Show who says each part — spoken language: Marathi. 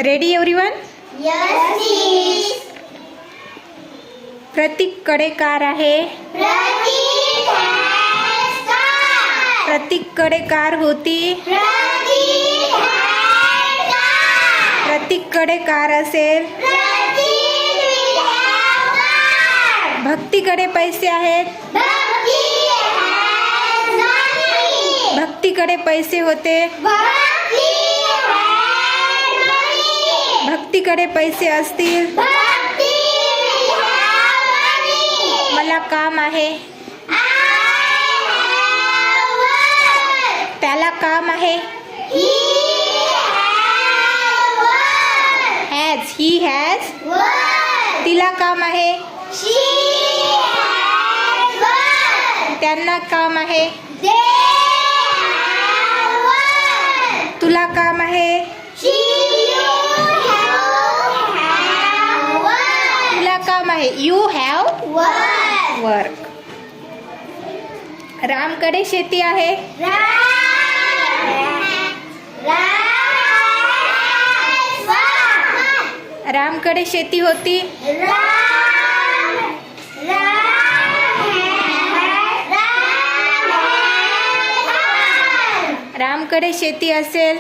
Speaker 1: Ready everyone?
Speaker 2: Yes, please.
Speaker 1: प्रतीककडे कार आहे.
Speaker 2: Prateek has car.
Speaker 1: प्रतीककडे कार होती.
Speaker 2: प्रतीक had car.
Speaker 1: प्रतीककडे कार असेल.
Speaker 2: Prateek will have car.
Speaker 1: भक्तीकडे पैसे आहेत.
Speaker 2: भक्ती has money.
Speaker 1: भक्तीकडे पैसे होते.
Speaker 2: भक्ती had money.
Speaker 1: भक्तीकडे पैसे असतील.
Speaker 2: भक्ती will have money.
Speaker 1: मला काम आहे.
Speaker 2: I have work.
Speaker 1: त्याला काम आहे.
Speaker 2: He have work.
Speaker 1: He has.
Speaker 2: Work.
Speaker 1: तिला काम आहे.
Speaker 2: She has work.
Speaker 1: त्यांना काम आहे.
Speaker 2: They have work.
Speaker 1: तुला काम आहे.
Speaker 2: You have work.
Speaker 1: तुला काम आहे. You have
Speaker 2: Work.
Speaker 1: work. रामकडे शेती आहे. रामकडे शेती होती. रामकडे शेती असेल.